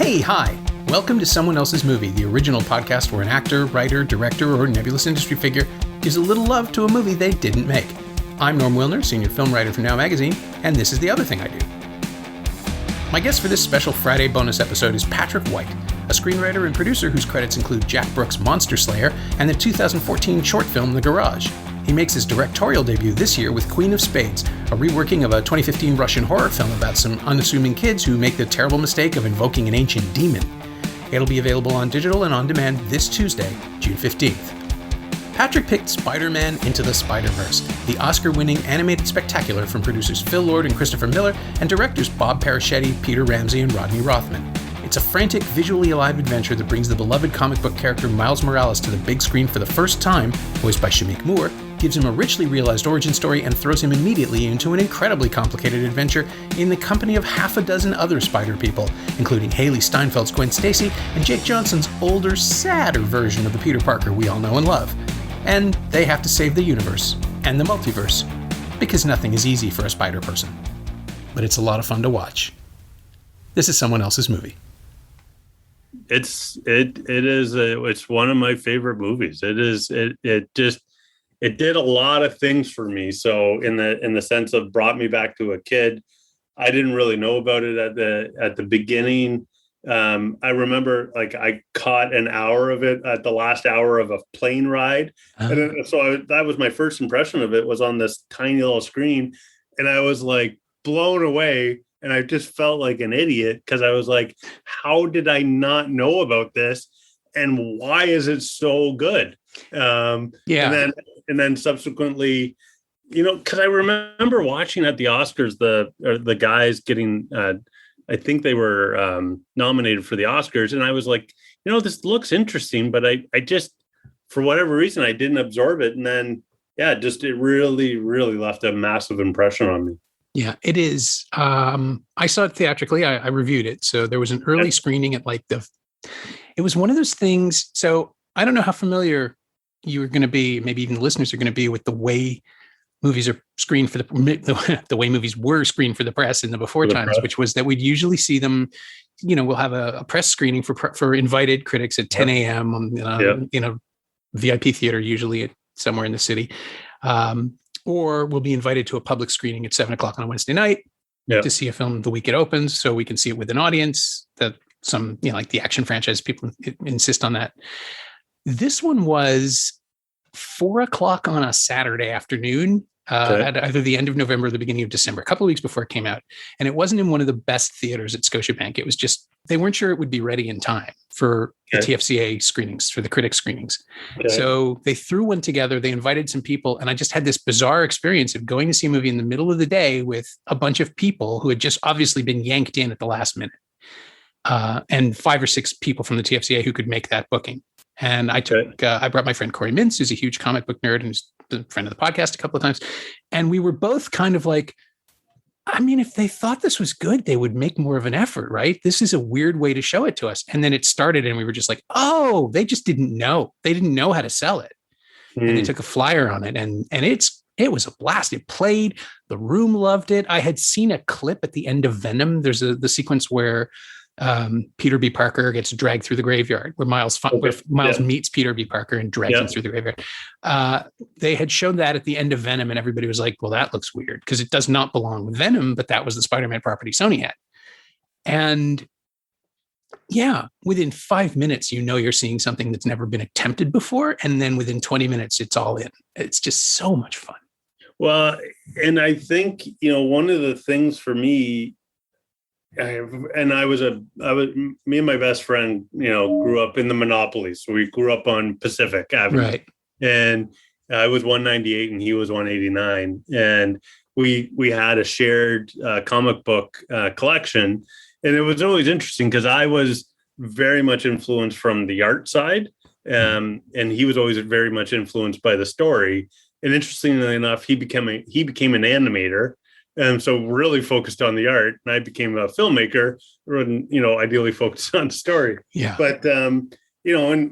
Hey, hi! Welcome to Someone Else's Movie, the original podcast where an actor, writer, director, or nebulous industry figure gives a little love to a movie they didn't make. I'm Norm Wilner, senior film writer for Now Magazine, and this is The Other Thing I Do. My guest for this special Friday bonus episode is Patrick White, a screenwriter and producer whose credits include Jack Brooks' Monster Slayer and the 2014 short film The Garage. He makes his directorial debut this year with Queen of Spades, a reworking of a 2015 Russian horror film about some unassuming kids who make the terrible mistake of invoking an ancient demon. It'll be available on digital and on demand this Tuesday, June 15th. Patrick picked Spider-Man Into the Spider-Verse, the Oscar-winning animated spectacular from producers Phil Lord and Christopher Miller and directors Bob Persichetti, Peter Ramsey, and Rodney Rothman. It's a frantic, visually alive adventure that brings the beloved comic book character Miles Morales to the big screen for the first time, voiced by Shameik Moore, gives him a richly realized origin story, and throws him immediately into an incredibly complicated adventure in the company of half a dozen other Spider people, including Haley Steinfeld's Gwen Stacy and Jake Johnson's older, sadder version of the Peter Parker we all know and love. And they have to save the universe and the multiverse, because nothing is easy for a spider person. But it's a lot of fun to watch. This is Someone Else's Movie. It's one of my favorite movies. It did a lot of things for me. So in the sense of brought me back to a kid. I didn't really know about it at the beginning. I remember I caught an hour of it at the last hour of a plane ride. That was my first impression of it, was on this tiny little screen. And I was blown away. And I just felt like an idiot because I was like, how did I not know about this? And why is it so good? And then subsequently, because I remember watching at the Oscars, the guys getting, I think they were nominated for the Oscars. And I was like, this looks interesting, but I just, for whatever reason, I didn't absorb it. And then, it really, really left a massive impression on me. Yeah, it is. I saw it theatrically. I reviewed it. So there was an early screening at it was one of those things. So I don't know how familiar you are going to be, maybe even listeners are going to be, with the way movies are screened for the way movies were screened for the press in the before times, which was that we'd usually see them, we'll have a press screening for invited critics at 10 a.m. VIP theater, usually somewhere in the city. Or we'll be invited to a public screening at 7:00 on a Wednesday night to see a film the week it opens, so we can see it with an audience. That some, like the action franchise people insist on that. This one was 4:00 on a Saturday afternoon, at either the end of November or the beginning of December, a couple of weeks before it came out. And it wasn't in one of the best theaters at Scotiabank. It was just, they weren't sure it would be ready in time for the TFCA screenings, for the critic screenings. Okay. So they threw one together, they invited some people, and I just had this bizarre experience of going to see a movie in the middle of the day with a bunch of people who had just obviously been yanked in at the last minute. And 5 or 6 people from the TFCA who could make that booking. And I brought my friend Corey Mintz, who's a huge comic book nerd and who's a friend of the podcast a couple of times. And we were both kind of like, if they thought this was good, they would make more of an effort, right? This is a weird way to show it to us. And then it started and we were just like, oh, they just didn't know. They didn't know how to sell it. And they took a flyer on it. And it was a blast. It played. The room loved it. I had seen a clip at the end of Venom. There's the sequence where Peter B. Parker gets dragged through the graveyard, where Miles meets Peter B. Parker and drags him through the graveyard. They had shown that at the end of Venom, and everybody was like, well, that looks weird because it does not belong with Venom, but that was the Spider-Man property Sony had. And within 5 minutes, you're seeing something that's never been attempted before. And then within 20 minutes, it's all in. It's just so much fun. Well, and I think, one of the things for me, me and my best friend, grew up in the Monopoly. So we grew up on Pacific Avenue. Right. And I was 198 and he was 189. And we had a shared comic book collection. And it was always interesting because I was very much influenced from the art side. And he was always very much influenced by the story. And interestingly enough, he became an animator. And so really focused on the art, and I became a filmmaker, ideally focused on story. Yeah. But, and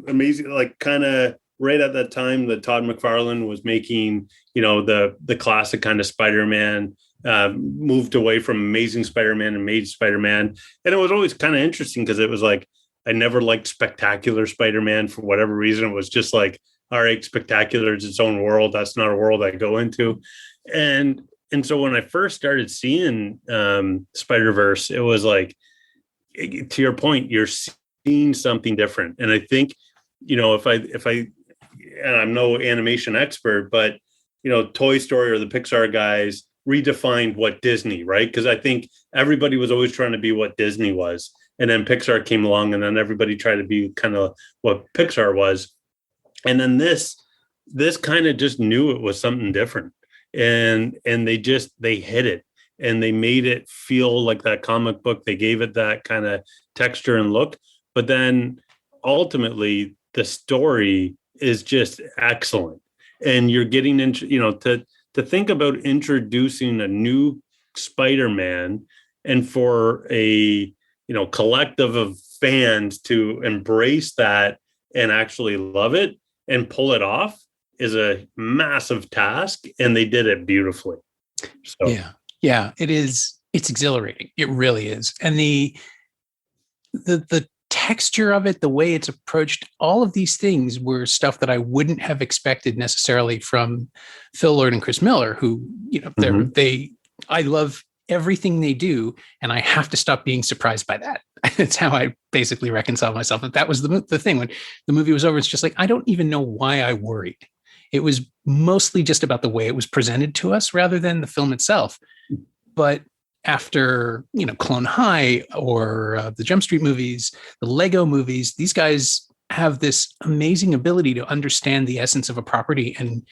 amazing, kind of right at that time that Todd McFarlane was making, the classic kind of Spider-Man moved away from Amazing Spider-Man and made Spider-Man. And it was always kind of interesting because it was like, I never liked Spectacular Spider-Man for whatever reason. It was just like, all right, Spectacular is its own world. That's not a world I go into. And so when I first started seeing Spider-Verse, it was like, to your point, you're seeing something different. And I think, if I, and I'm no animation expert, but, Toy Story or the Pixar guys redefined what Disney, right? Because I think everybody was always trying to be what Disney was. And then Pixar came along and then everybody tried to be kind of what Pixar was. And then this kind of just knew it was something different. And they hit it and they made it feel like that comic book. They gave it that kind of texture and look. But then ultimately the story is just excellent. And you're getting into, to think about introducing a new Spider-Man and for a, collective of fans to embrace that and actually love it and pull it off is a massive task. And they did it beautifully. So yeah, it is. It's exhilarating. It really is. And the texture of it, the way it's approached, all of these things were stuff that I wouldn't have expected necessarily from Phil Lord and Chris Miller, who, I love everything they do, and I have to stop being surprised by that. It's how I basically reconcile myself. And that was the thing. When the movie was over, it's just like, I don't even know why I worried. It was mostly just about the way it was presented to us rather than the film itself. But after, Clone High or the Jump Street movies, the Lego movies, these guys have this amazing ability to understand the essence of a property and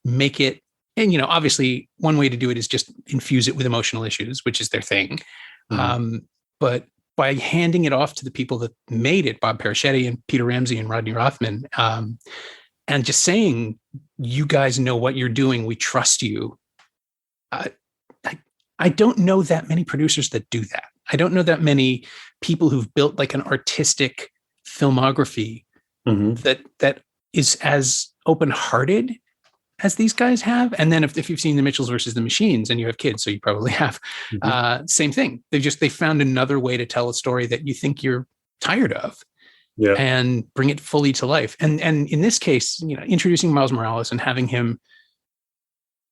make it. And, obviously one way to do it is just infuse it with emotional issues, which is their thing. But by handing it off to the people that made it, Bob Persichetti and Peter Ramsey and Rodney Rothman, and just saying, you guys know what you're doing. We trust you. I don't know that many producers that do that. I don't know that many people who've built like an artistic filmography that is as open-hearted as these guys have. And then if you've seen The Mitchells versus the Machines and you have kids, so you probably have, same thing. They found another way to tell a story that you think you're tired of and bring it fully to life. And in this case, introducing Miles Morales and having him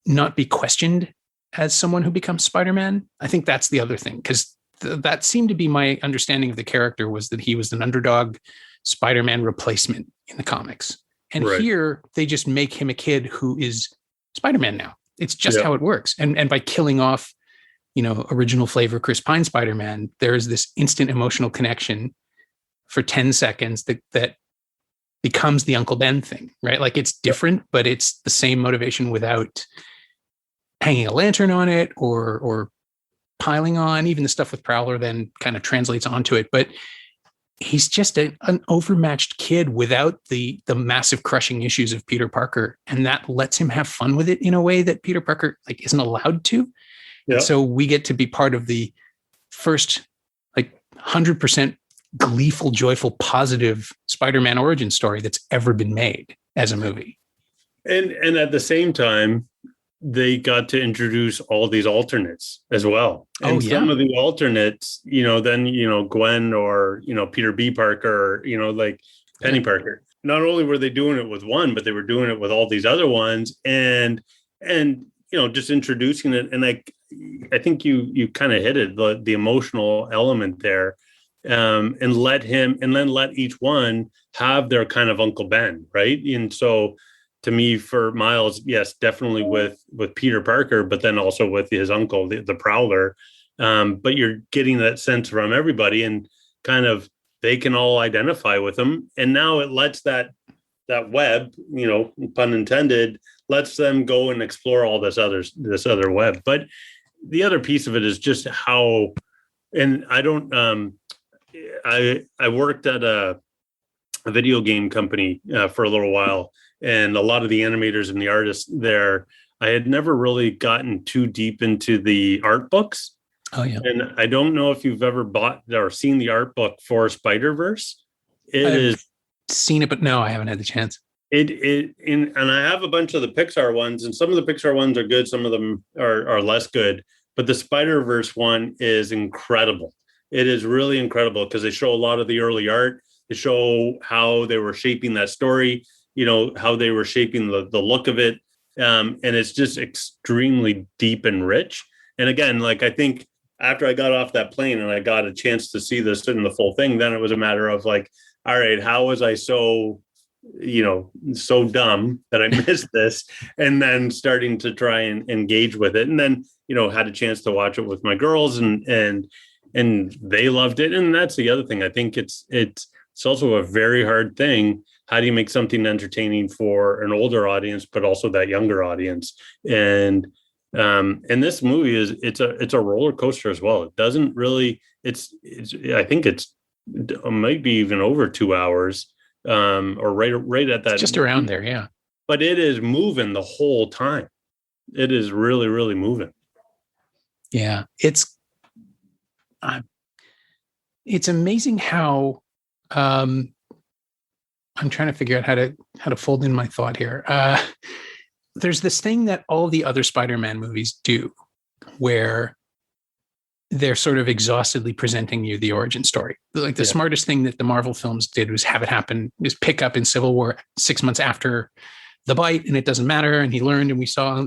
not be questioned as someone who becomes Spider-Man, I think that's the other thing, because that seemed to be my understanding of the character, was that he was an underdog Spider-Man replacement in the comics. And here they just make him a kid who is Spider-Man now. It's just how it works. And by killing off, original flavor Chris Pine Spider-Man, there's this instant emotional connection for 10 seconds that becomes the Uncle Ben thing, right? Like it's different, but it's the same motivation without hanging a lantern on it or piling on. Even the stuff with Prowler then kind of translates onto it. But he's just an overmatched kid without the massive crushing issues of Peter Parker. And that lets him have fun with it in a way that Peter Parker isn't allowed to. Yeah. So we get to be part of the first 100% gleeful, joyful, positive Spider-Man origin story that's ever been made as a movie. And at the same time, they got to introduce all these alternates as well. And some of the alternates, then, Gwen or, Peter B. Parker, or, Penny Parker. Not only were they doing it with one, but they were doing it with all these other ones and just introducing it. And I think you kind of hit it, the emotional element there, and let each one have their kind of Uncle Ben. Right. And so, to me, for Miles, yes, definitely with Peter Parker, but then also with his uncle, the Prowler. But you're getting that sense from everybody, and kind of they can all identify with him. And now it lets that web, pun intended, lets them go and explore all this other web. But the other piece of it is just how, and I don't, I worked at a video game company for a little while. And a lot of the animators and the artists there, I had never really gotten too deep into the art books. Oh, yeah. And I don't know if you've ever bought or seen the art book for Spider-Verse. I've seen it, but no, I haven't had the chance. And I have a bunch of the Pixar ones, and some of the Pixar ones are good, some of them are less good. But the Spider-Verse one is incredible. It is really incredible because they show a lot of the early art. They show how they were shaping that story, how they were shaping the look of it. And it's just extremely deep and rich. And again, like, I think after I got off that plane and I got a chance to see this in the full thing, then it was a matter of like, all right, how was I so dumb that I missed this? And then starting to try and engage with it. And then, had a chance to watch it with my girls and they loved it. And that's the other thing. I think it's also a very hard thing. How do you make something entertaining for an older audience, but also that younger audience? And this movie it's a roller coaster as well. It doesn't really, I think it might be even over 2 hours, or right at that. It's just around there. Yeah. But it is moving the whole time. It is really, really moving. Yeah. It's amazing how, I'm trying to figure out how to fold in my thought here. There's this thing that all the other Spider-Man movies do where they're sort of exhaustedly presenting you the origin story. Like the smartest thing that the Marvel films did was have it happen, is pick up in Civil War 6 months after the bite, and it doesn't matter. And he learned, and we saw,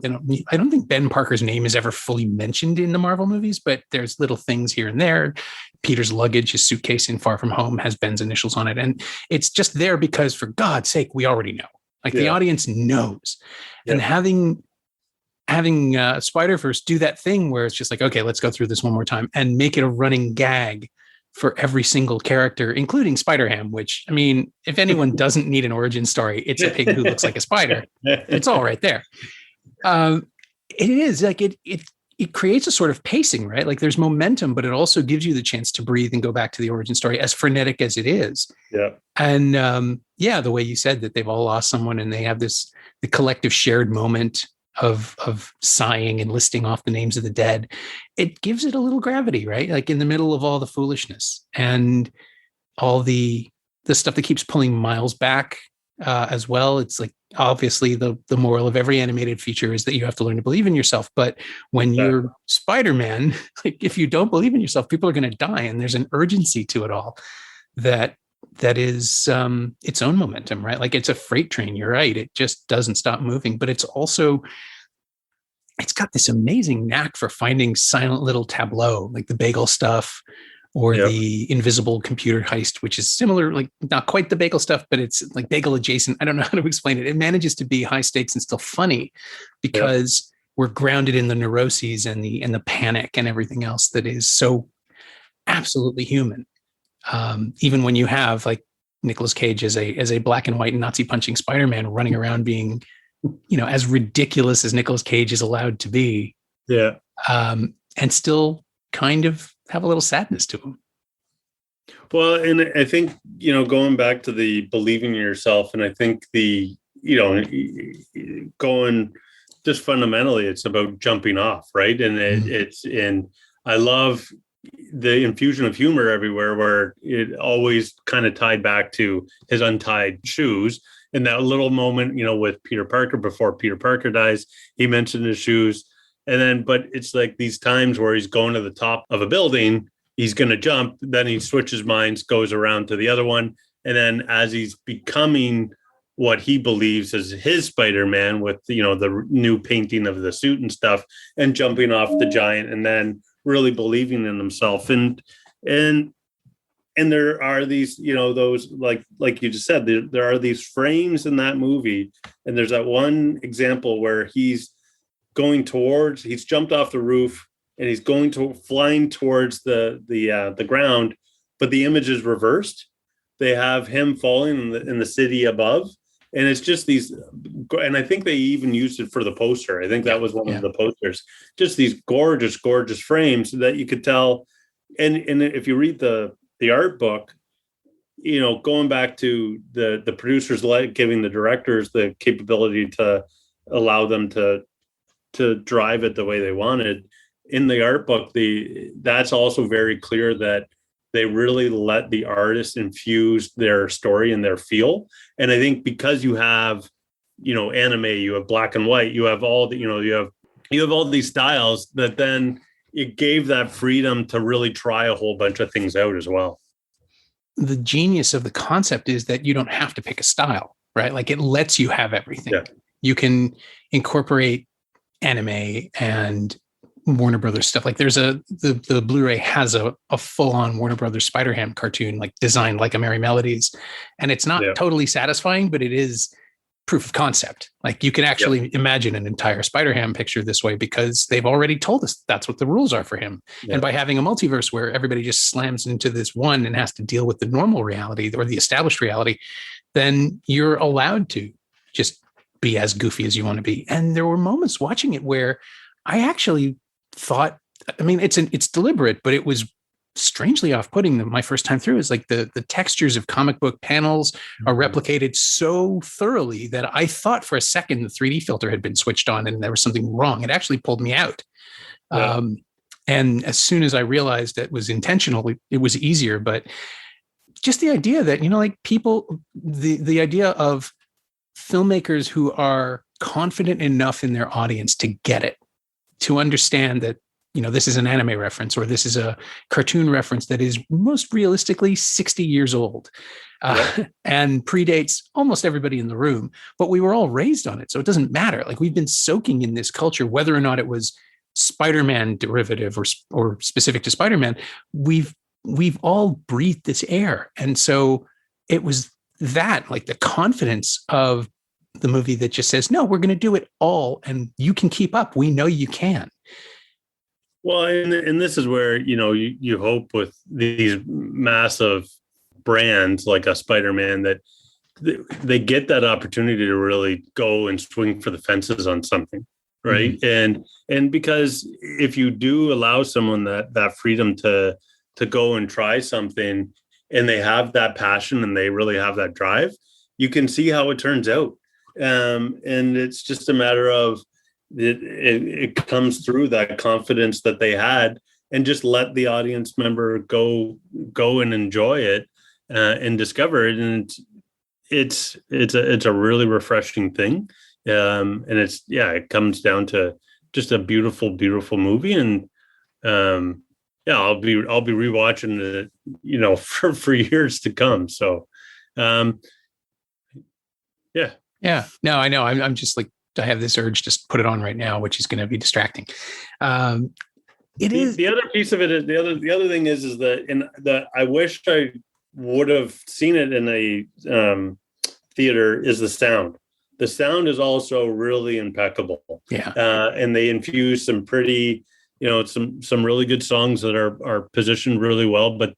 I don't think Ben Parker's name is ever fully mentioned in the Marvel movies, but there's little things here and there. Peter's luggage, his suitcase in Far From Home has Ben's initials on it. And it's just there because, for God's sake, we already know. Like the audience knows. Yeah. And having Spider-Verse do that thing where it's just like, okay, let's go through this one more time and make it a running gag for every single character, including Spider-Ham, which, I mean, if anyone doesn't need an origin story, it's a pig who looks like a spider. It's all right there. It is like it creates a sort of pacing, right? Like there's momentum, but it also gives you the chance to breathe and go back to the origin story, as frenetic as it is. Yeah. And the way you said that they've all lost someone and they have the collective shared moment of sighing and listing off the names of the dead, it gives it a little gravity, right? Like in the middle of all the foolishness and all the stuff that keeps pulling Miles back as well. It's like, obviously the moral of every animated feature is that you have to learn to believe in yourself. But when you're Spider-Man, like if you don't believe in yourself, people are going to die. And there's an urgency to it all that is its own momentum, right? Like it's a freight train. You're right. It just doesn't stop moving, but it's got this amazing knack for finding silent little tableau, like the bagel stuff or the invisible computer heist, which is similar, like not quite the bagel stuff, but it's like bagel adjacent. I don't know how to explain it. It manages to be high stakes and still funny because we're grounded in the neuroses and the panic and everything else that is so absolutely human. Even when you have like Nicolas Cage as a black and white Nazi punching Spider-Man running around being, as ridiculous as Nicolas Cage is allowed to be. Yeah. And still kind of have a little sadness to him. Well, and I think, going back to the believing in yourself, and I think going just fundamentally, it's about jumping off, right? And and I love the infusion of humor everywhere, where it always kind of tied back to his untied shoes. And that little moment, with Peter Parker, before Peter Parker dies, he mentioned his shoes. And then, but it's like these times where he's going to the top of a building, he's going to jump, then he switches minds, goes around to the other one. And then as he's becoming what he believes is his Spider-Man with, the new painting of the suit and stuff, and jumping off the giant, and then really believing in himself. And there are these, those, like you just said, there are these frames in that movie. And there's that one example where he's jumped off the roof and he's flying towards the ground, but the image is reversed. They have him falling in the city above. And it's just these, and I think they even used it for the poster. I think that was one of the posters, just these gorgeous, gorgeous frames that you could tell. And if you read the art book, going back to the producers, giving the directors the capability to allow them to drive it the way they wanted. In the art book, that's also very clear that they really let the artist infuse their story and their feel. And I think because you have, anime, you have black and white, you have all the, you have all these styles that then it gave that freedom to really try a whole bunch of things out as well. The genius of the concept is that you don't have to pick a style, right? Like it lets you have everything. Yeah. You can incorporate anime and Warner Brothers stuff. Like there's the Blu-ray has a full-on Warner Brothers Spider-Ham cartoon, like designed like a Merry Melodies. And it's not totally satisfying, but it is proof of concept. Like you can actually imagine an entire Spider-Ham picture this way because they've already told us that's what the rules are for him. And by having a multiverse where everybody just slams into this one and has to deal with the normal reality or the established reality, then you're allowed to just be as goofy as you want to be. And there were moments watching it where I actually thought, I mean, it's deliberate, but it was strangely off-putting my first time through. Is like the textures of comic book panels are replicated so thoroughly that I thought for a second the 3D filter had been switched on and there was something wrong. It actually pulled me out. And as soon as I realized it was intentional, it was easier. But just the idea that, like people, the idea of filmmakers who are confident enough in their audience to get it, to understand that, this is an anime reference or this is a cartoon reference that is most realistically 60 years old and predates almost everybody in the room, but we were all raised on it. So it doesn't matter. Like we've been soaking in this culture, whether or not it was Spider-Man derivative or specific to Spider-Man, we've all breathed this air. And so it was that, like the confidence of the movie that just says, no, we're going to do it all and you can keep up. We know you can. Well, and this is where, you hope with these massive brands like a Spider-Man that they get that opportunity to really go and swing for the fences on something, right? Mm-hmm. And because if you do allow someone that freedom to go and try something and they have that passion and they really have that drive, you can see how it turns out. And it's just a matter of it comes through that confidence that they had, and just let the audience member go and enjoy it and discover it. And it's a really refreshing thing. And it comes down to just a beautiful, beautiful movie. And I'll be rewatching it, for years to come. So Yeah, no, I know. I'm just like, I have this urge to put it on right now, which is going to be distracting. The other piece of it is the other thing is that I wish I would have seen it in a theater is the sound. The sound is also really impeccable. Yeah. And they infuse some pretty, some really good songs that are positioned really well, but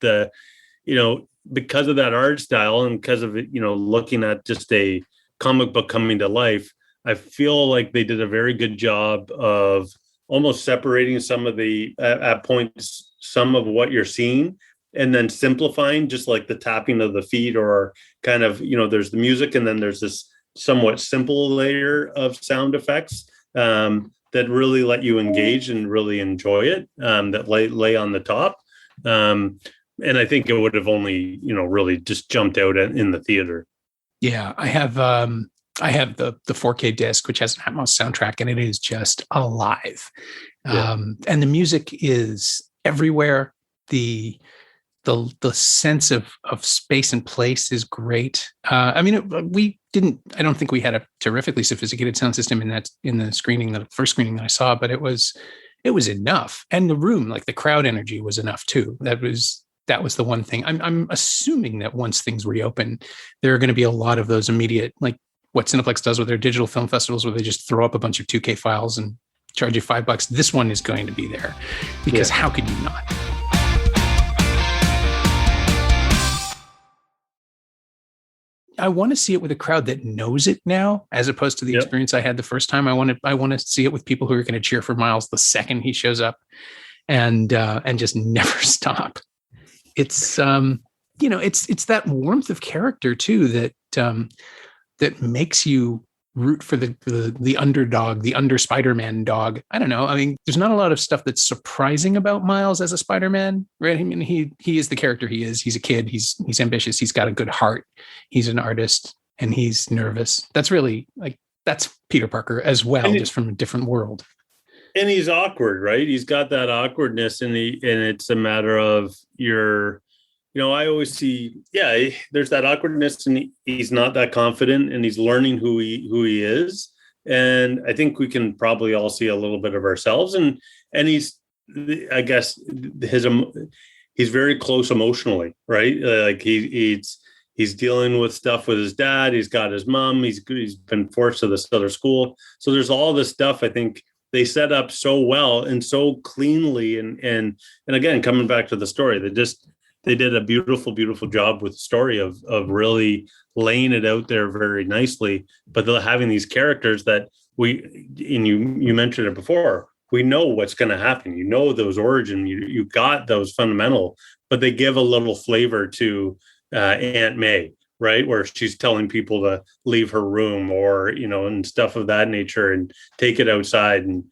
because of that art style and because of it, looking at just a comic book coming to life, I feel like they did a very good job of almost separating some of the at points, some of what you're seeing, and then simplifying just like the tapping of the feet or kind of, there's the music and then there's this somewhat simple layer of sound effects that really let you engage and really enjoy it, that lay on the top. And I think it would have only, really just jumped out in the theater. Yeah, I have the 4K disc, which has an Atmos soundtrack, and it is just alive. Yeah. And the music is everywhere. The sense of space and place is great. I don't think we had a terrifically sophisticated sound system in the first screening that I saw, but it was enough. And the room, like the crowd energy was enough too. That was the one thing. I'm assuming that once things reopen, there are going to be a lot of those immediate, like what Cineplex does with their digital film festivals, where they just throw up a bunch of 2K files and charge you $5. This one is going to be there because how could you not? I want to see it with a crowd that knows it now, as opposed to the experience I had the first time. I want to see it with people who are going to cheer for Miles the second he shows up, and just never stop. It's it's that warmth of character too that makes you root for the underdog, the under Spider-Man dog. I don't know. I mean, there's not a lot of stuff that's surprising about Miles as a Spider-Man, right? I mean, he is the character he is. He's a kid. He's ambitious. He's got a good heart. He's an artist, and he's nervous. That's really that's Peter Parker as well, just from a different world. And he's awkward, right? He's got that awkwardness, and it's a matter of I always see, there's that awkwardness, and he's not that confident, and he's learning who he is. And I think we can probably all see a little bit of ourselves. And he's, I guess, he's very close emotionally, right? Like he's dealing with stuff with his dad. He's got his mom. He's been forced to this other school. So there's all this stuff. I think they set up so well and so cleanly. And again, coming back to the story, they did a beautiful, beautiful job with the story of really laying it out there very nicely. But they're having these characters that you mentioned it before, we know what's going to happen. You know, those origin, you got those fundamental, but they give a little flavor to Aunt May, right? Where she's telling people to leave her room or, and stuff of that nature and take it outside. And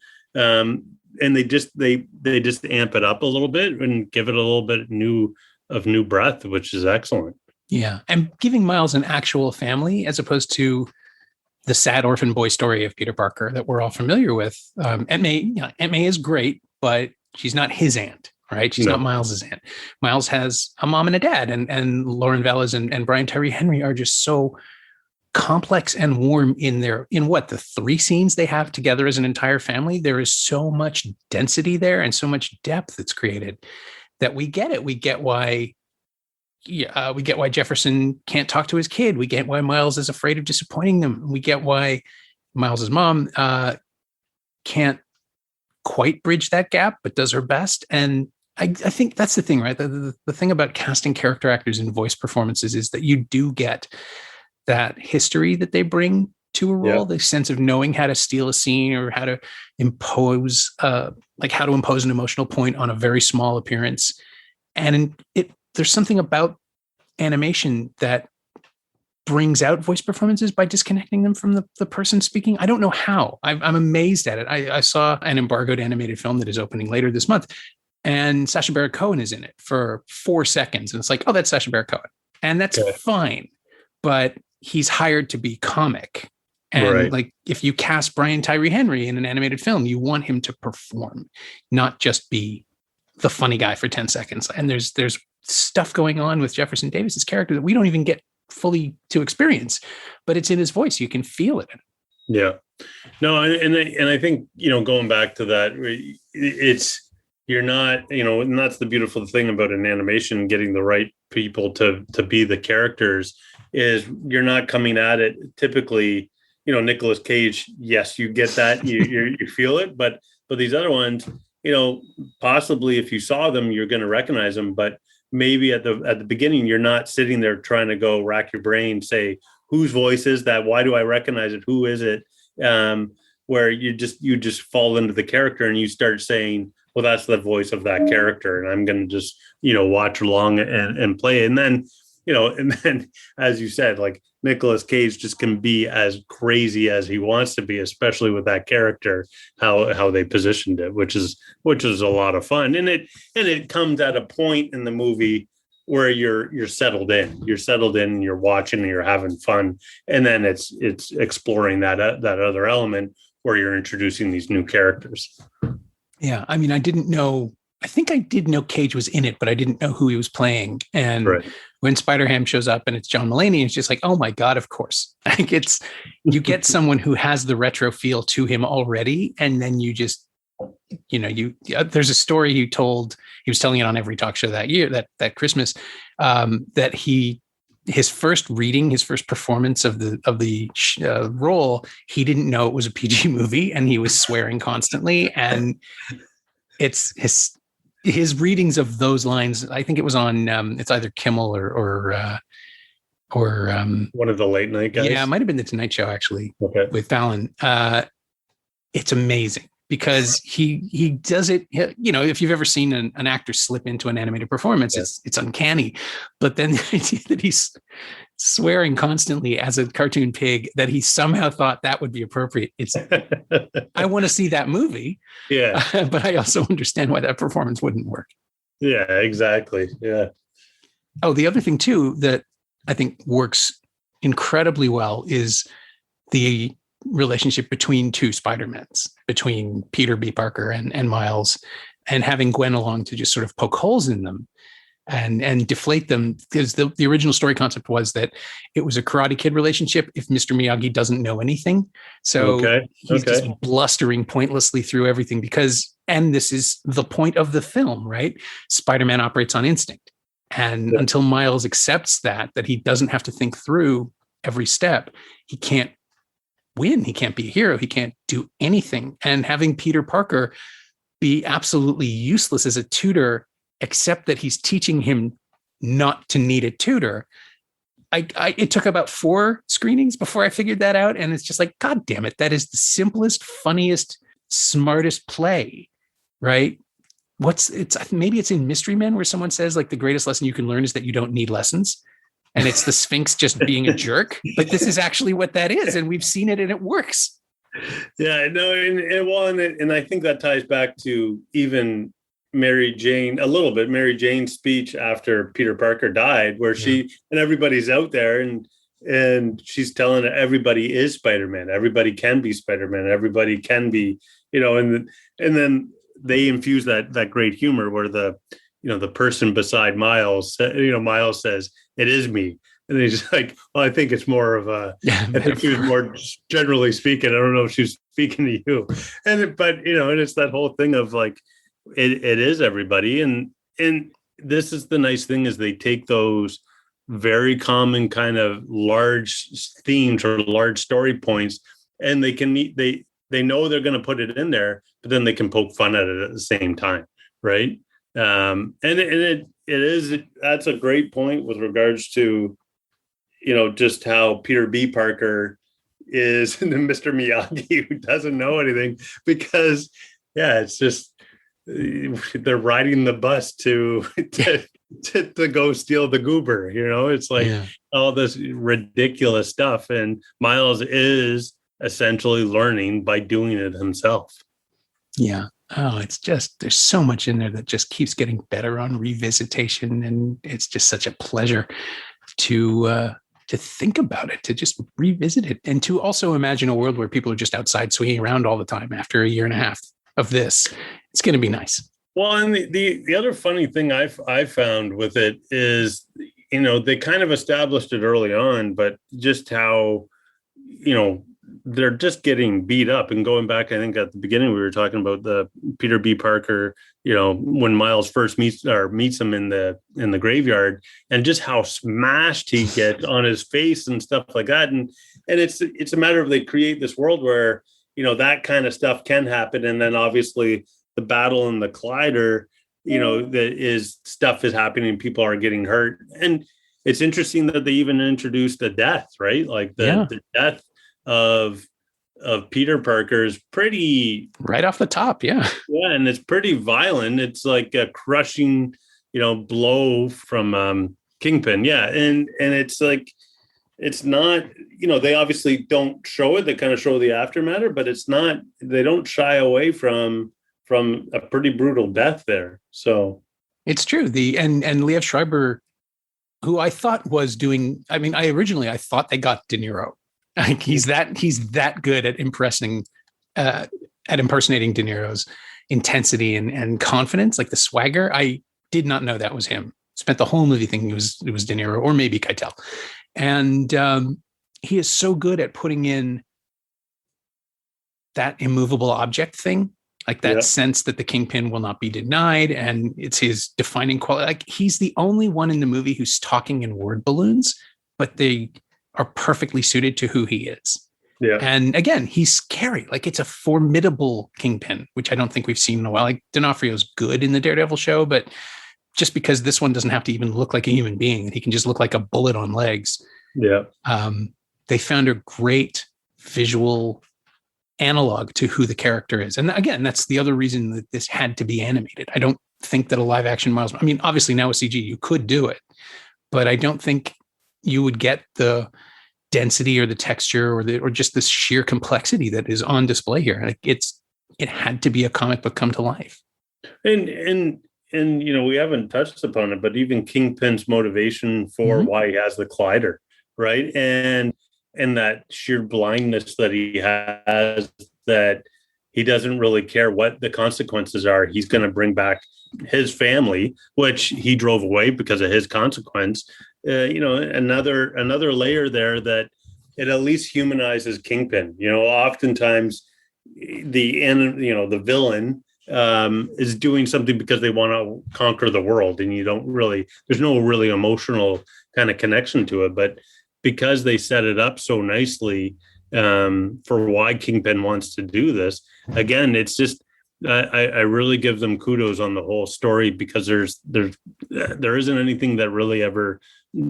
they just amp it up a little bit and give it a little bit of new breath, which is excellent. Yeah. And giving Miles an actual family as opposed to the sad orphan boy story of Peter Parker that we're all familiar with. Aunt May is great, but she's not his aunt, right? She's not Miles's aunt. Miles has a mom and a dad, and Lauren Velez and Brian Tyree Henry are just so complex and warm in the 3 scenes they have together as an entire family. There is so much density there and so much depth that's created that we get it. We get why Jefferson can't talk to his kid. We get why Miles is afraid of disappointing them. We get why Miles's mom can't quite bridge that gap, but does her best. And I think that's the thing, right? The thing about casting character actors in voice performances is that you do get that history that they bring to a role, the sense of knowing how to steal a scene or how to impose an emotional point on a very small appearance. And there's something about animation that brings out voice performances by disconnecting them from the person speaking. I don't know how. I'm amazed at it. I saw an embargoed animated film that is opening later this month, and Sacha Baron Cohen is in it for 4 seconds. And it's like, oh, that's Sacha Baron Cohen. And that's fine. But he's hired to be comic. And if you cast Brian Tyree Henry in an animated film, you want him to perform, not just be the funny guy for 10 seconds. And there's stuff going on with Jefferson Davis's character that we don't even get fully to experience, but it's in his voice. You can feel it. Yeah. No, and I think, going back to that, you're not, and that's the beautiful thing about an animation, getting the right people to be the characters, is you're not coming at it typically, Nicolas Cage. Yes, you get that, you feel it, but these other ones, possibly if you saw them, you're going to recognize them, but maybe at the beginning, you're not sitting there trying to go rack your brain, say, whose voice is that? Why do I recognize it? Who is it? Where you just fall into the character and you start saying, well, that's the voice of that character. And I'm going to just, watch along and play. And then, as you said, like Nicolas Cage just can be as crazy as he wants to be, especially with that character, how they positioned it, which is a lot of fun. And it comes at a point in the movie where you're settled in, you're watching, and you're having fun. And then it's exploring that other element where you're introducing these new characters. Yeah. I mean, I think I did know Cage was in it, but I didn't know who he was playing. And when Spider-Ham shows up and it's John Mulaney, it's just like, oh my God, of course. Like you get someone who has the retro feel to him already. And then you just, there's a story he was telling it on every talk show that year, that Christmas, that his first performance of the role, he didn't know it was a PG movie, and he was swearing constantly. And it's his readings of those lines. I think it was on it's either Kimmel or one of the late night guys. Yeah, it might have been the Tonight Show actually, with Fallon. It's amazing. because he does it. You know, if you've ever seen an actor slip into an animated performance, it's uncanny. But then the idea that he's swearing constantly as a cartoon pig, that he somehow thought that would be appropriate. I want to see that movie. Yeah. But I also understand why that performance wouldn't work. Yeah, exactly. Yeah. Oh, the other thing too that I think works incredibly well is the relationship between two Spider-Mans, between Peter B. Parker and Miles, and having Gwen along to just sort of poke holes in them and deflate them, because the original story concept was that it was a Karate Kid relationship if Mr. Miyagi doesn't know anything. So he's just blustering pointlessly through everything because, and this is the point of the film, right? Spider-Man operates on instinct. And until Miles accepts that he doesn't have to think through every step, he can't win. He can't be a hero. He can't do anything. And having Peter Parker be absolutely useless as a tutor, except that he's teaching him not to need a tutor. It took about 4 screenings before I figured that out. And it's just like, God damn it. That is the simplest, funniest, smartest play, right? Maybe it's in Mystery Men where someone says like the greatest lesson you can learn is that you don't need lessons. And it's the Sphinx just being a jerk. But this is actually what that is. And we've seen it and it works. Yeah, no, and I think that ties back to even Mary Jane's speech after Peter Parker died, where she and everybody's out there and she's telling everybody is Spider-Man. Everybody can be Spider-Man. Everybody can be, and then they infuse that great humor where the person beside Miles, Miles says, "It is me." And he's just like, well, I think it's more of a, I think she was more generally speaking. I don't know if she's speaking to you. But it's that whole thing of like, it is everybody. And this is the nice thing is they take those very common kind of large themes or large story points, and they can they know they're going to put it in there, but then they can poke fun at it at the same time. Right. That's a great point with regards to, just how Peter B. Parker is Mr. Miyagi, who doesn't know anything, because it's just they're riding the bus to go steal the goober. It's like all this ridiculous stuff, and Miles is essentially learning by doing it himself. Yeah. Oh, it's just, there's so much in there that just keeps getting better on revisitation. And it's just such a pleasure to think about it, to just revisit it, and to also imagine a world where people are just outside swinging around all the time after a year and a half of this. It's going to be nice. Well, and the other funny thing I found with it is, they kind of established it early on, but just how, they're just getting beat up. And going back, I think at the beginning, we were talking about the Peter B. Parker, when Miles first meets him in the graveyard, and just how smashed he gets on his face and stuff like that. And it's a matter of, they create this world where, that kind of stuff can happen. And then obviously the battle in the collider, stuff is happening, people are getting hurt. And it's interesting that they even introduced a death, right? Like the death of Peter Parker is pretty right off the top. Yeah. And it's pretty violent. It's like a crushing, blow from Kingpin. Yeah. And it's like, it's not, they obviously don't show it. They kind of show the aftermath, but it's not, they don't shy away from a pretty brutal death there. So it's true. And Liev Schreiber, who I thought was doing, I thought they got De Niro. Like he's that good at impersonating De Niro's intensity and confidence, like the swagger. I did not know that was him. Spent the whole movie thinking it was De Niro or maybe Keitel. And he is so good at putting in that immovable object thing, like that sense that the Kingpin will not be denied, and it's his defining quality. Like he's the only one in the movie who's talking in word balloons, but they are perfectly suited to who he is. Yeah. And again, he's scary. Like it's a formidable Kingpin, which I don't think we've seen in a while. Like D'Onofrio's good in the Daredevil show, but just because this one doesn't have to even look like a human being, he can just look like a bullet on legs. Yeah. They found a great visual analog to who the character is. And again, that's the other reason that this had to be animated. I don't think that a live action Miles, I mean, obviously now with CG, you could do it, but I don't think you would get the density or the texture or just the sheer complexity that is on display here. Like it had to be a comic book come to life. And we haven't touched upon it, but even Kingpin's motivation for why he has the collider, right? And that sheer blindness that he has, that he doesn't really care what the consequences are. He's going to bring back his family, which he drove away because of his consequence. Another layer there that it at least humanizes Kingpin. Oftentimes the villain is doing something because they want to conquer the world, and there's no really emotional kind of connection to it. But because they set it up so nicely for why Kingpin wants to do this, again, it's just I really give them kudos on the whole story, because there isn't anything that really ever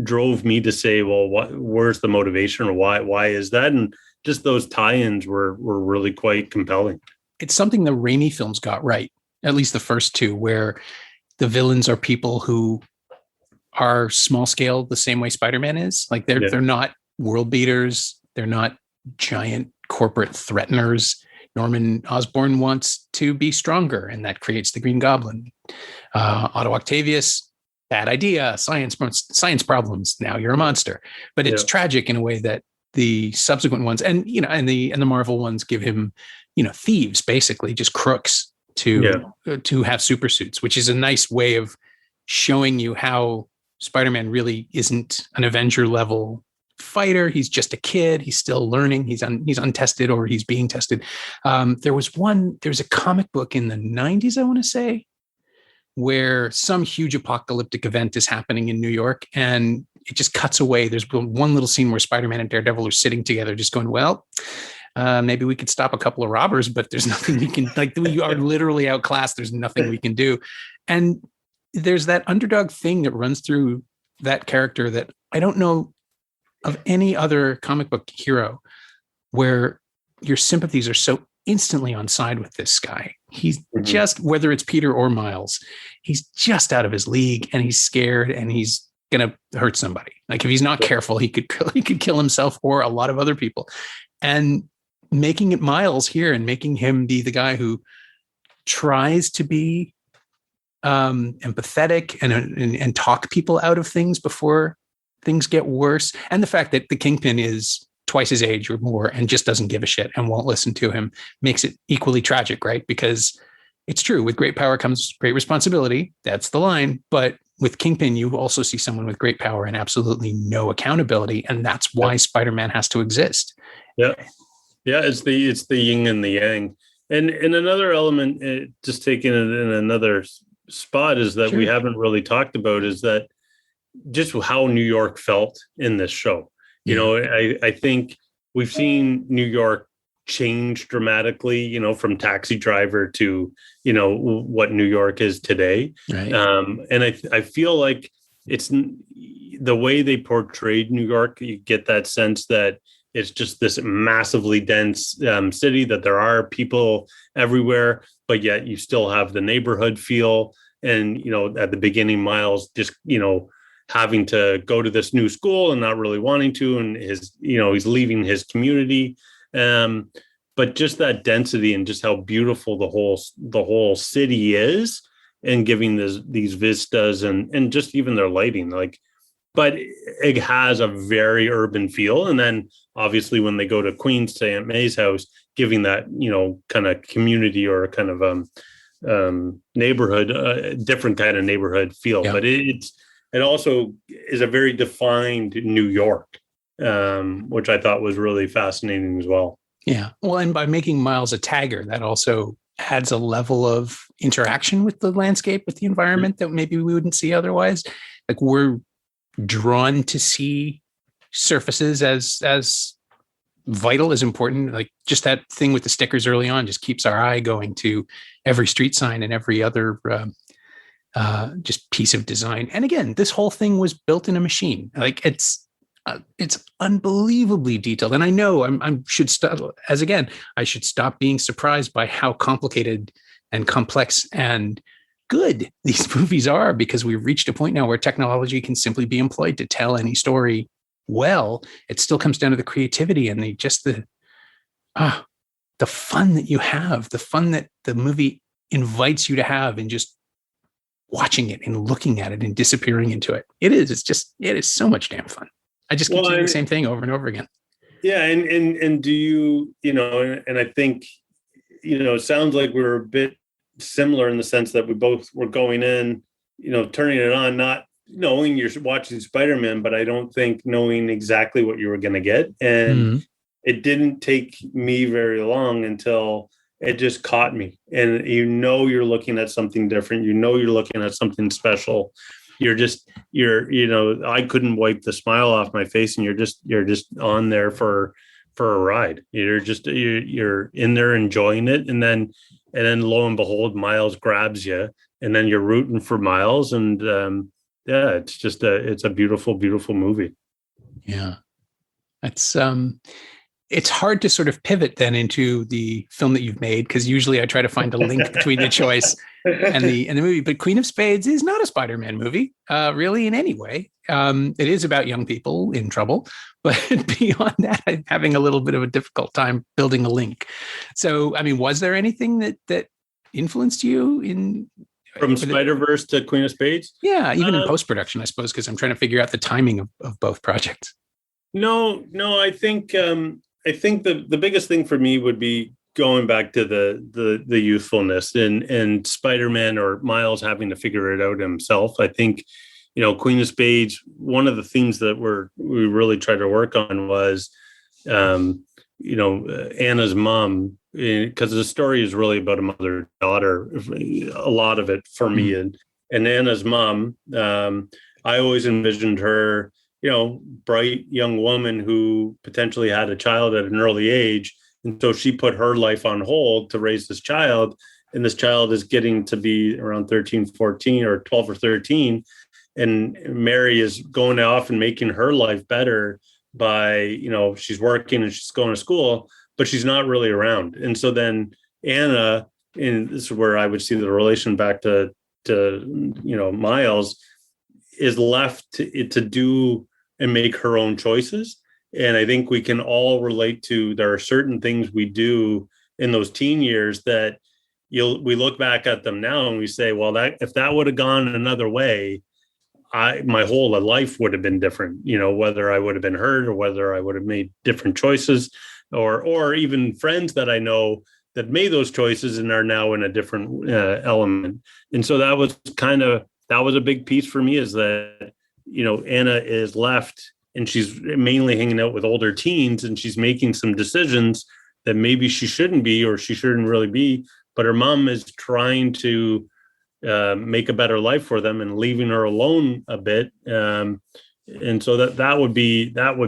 drove me to say, well, where's the motivation, or why is that? And just those tie-ins were really quite compelling. It's something the Raimi films got right, at least the first two, where the villains are people who are small scale the same way Spider-Man is. Like they're not world beaters. They're not giant corporate threateners. Norman Osborn wants to be stronger, and that creates the Green Goblin. Otto Octavius, bad idea, science problems. Now you're a monster. But it's tragic in a way that the subsequent ones, and the Marvel ones, give him, thieves, basically just crooks to have super suits, which is a nice way of showing you how Spider-Man really isn't an Avenger level fighter. He's just a kid. He's still learning. He's untested, or he's being tested. There was a comic book in the 90s, I want to say, where some huge apocalyptic event is happening in New York, and it just cuts away. There's one little scene where Spider-Man and Daredevil are sitting together just going, well, maybe we could stop a couple of robbers, but there's nothing we can, we are literally outclassed. There's nothing we can do. And there's that underdog thing that runs through that character that I don't know of any other comic book hero where your sympathies are so instantly on side with this guy. He's just, whether it's Peter or Miles, he's just out of his league, and he's scared, and he's going to hurt somebody. Like if he's not careful, he could kill himself or a lot of other people. And making it Miles here and making him be the guy who tries to be empathetic and talk people out of things before things get worse. And the fact that the Kingpin is twice his age or more and just doesn't give a shit and won't listen to him makes it equally tragic, right? Because it's true, with great power comes great responsibility. That's the line. But with Kingpin, you also see someone with great power and absolutely no accountability. And that's why Spider-Man has to exist. Yeah. Yeah. It's the yin and the yang. And another element, just taking it in another spot, is that we haven't really talked about, is that just how New York felt in this show. I think we've seen New York change dramatically, from Taxi Driver to, what New York is today. Right. And I feel like it's the way they portrayed New York. You get that sense that it's just this massively dense city, that there are people everywhere, but yet you still have the neighborhood feel. And, at the beginning, Miles just, having to go to this new school and not really wanting to, and he's leaving his community. But just that density and just how beautiful the whole city is, and giving these vistas and just even their lighting, but it has a very urban feel. And then obviously when they go to Queens, to Aunt May's house, giving that, kind of community or kind of neighborhood, different kind of neighborhood feel. Yeah. But it also is a very defined New York, which I thought was really fascinating as well. Yeah. Well, and by making Miles a tagger, that also adds a level of interaction with the landscape, with the environment, that maybe we wouldn't see otherwise. Like, we're drawn to see surfaces as vital, as important. Like, just that thing with the stickers early on just keeps our eye going to every street sign and every other just piece of design. And again, this whole thing was built in a machine. Like, it's it's unbelievably detailed. And I know I should stop, as again, I should stop being surprised by how complicated and complex and good these movies are, because we've reached a point now where technology can simply be employed to tell any story well. It still comes down to the creativity and the fun that you have, the fun that the movie invites you to have in just watching it and looking at it and disappearing into it. It is so much damn fun. I just keep doing the same thing over and over again. Yeah. And do you, and I think, it sounds like we're a bit similar in the sense that we both were going in, turning it on, not knowing you're watching Spider-Man, but I don't think knowing exactly what you were going to get. And it didn't take me very long until it just caught me. And you're looking at something different. You're looking at something special. I couldn't wipe the smile off my face, and you're just on there for a ride. You're in there enjoying it. And then lo and behold, Miles grabs you, and then you're rooting for Miles. And it's a beautiful, beautiful movie. Yeah. It's hard to sort of pivot then into the film that you've made, because usually I try to find a link between the choice and the movie. But Queen of Spades is not a Spider-Man movie, really, in any way. It is about young people in trouble, but beyond that, I'm having a little bit of a difficult time building a link. So, I mean, was there anything that influenced you from Spider-Verse to Queen of Spades? Yeah, even in post-production, I suppose, because I'm trying to figure out the timing of both projects. No, I think the biggest thing for me would be going back to the youthfulness and Spider-Man or Miles having to figure it out himself. I think, Queen of Spades, one of the themes that we really tried to work on was, Anna's mom, because the story is really about a mother-daughter, a lot of it for me. And Anna's mom, I always envisioned her, bright young woman who potentially had a child at an early age. And so she put her life on hold to raise this child. And this child is getting to be around 13, 14 or 12 or 13. And Mary is going off and making her life better by, she's working and she's going to school, but she's not really around. And so then Anna, and this is where I would see the relation back to Miles, is left to do and make her own choices. And I think we can all relate to, there are certain things we do in those teen years that we look back at them now and we say, well, if that would have gone another way, my whole life would have been different, whether I would have been hurt or whether I would have made different choices, or even friends that I know that made those choices and are now in a different element. And so that was a big piece for me, is that, Anna is left and she's mainly hanging out with older teens, and she's making some decisions that maybe she shouldn't be, or she shouldn't really be, but her mom is trying to make a better life for them and leaving her alone a bit. And so that would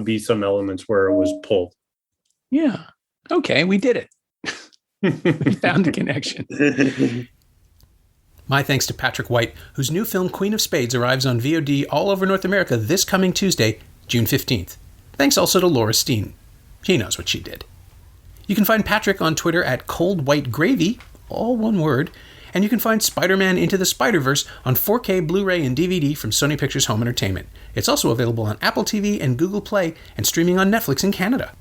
be some elements where it was pulled. Yeah. Okay. We did it. We found a connection. My thanks to Patrick White, whose new film Queen of Spades arrives on VOD all over North America this coming Tuesday, June 15th. Thanks also to Laura Steen. She knows what she did. You can find Patrick on Twitter at Cold White Gravy, all one word, and you can find Spider-Man Into the Spider-Verse on 4K Blu-ray and DVD from Sony Pictures Home Entertainment. It's also available on Apple TV and Google Play and streaming on Netflix in Canada.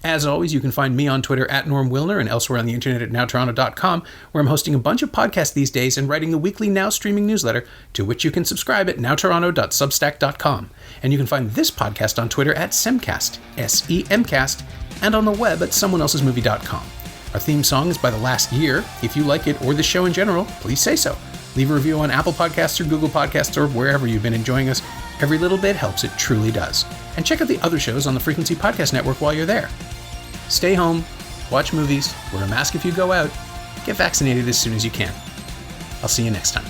As always, you can find me on Twitter at Norm Wilner and elsewhere on the internet at nowtoronto.com, where I'm hosting a bunch of podcasts these days and writing the weekly Now streaming newsletter, to which you can subscribe at nowtoronto.substack.com. And you can find this podcast on Twitter at Semcast, S-E-M-Cast, and on the web at someoneelsesmovie.com. Our theme song is by The Last Year. If you like it or the show in general, please say so. Leave a review on Apple Podcasts or Google Podcasts or wherever you've been enjoying us. Every little bit helps, it truly does. And check out the other shows on the Frequency Podcast Network while you're there. Stay home, watch movies, wear a mask if you go out, get vaccinated as soon as you can. I'll see you next time.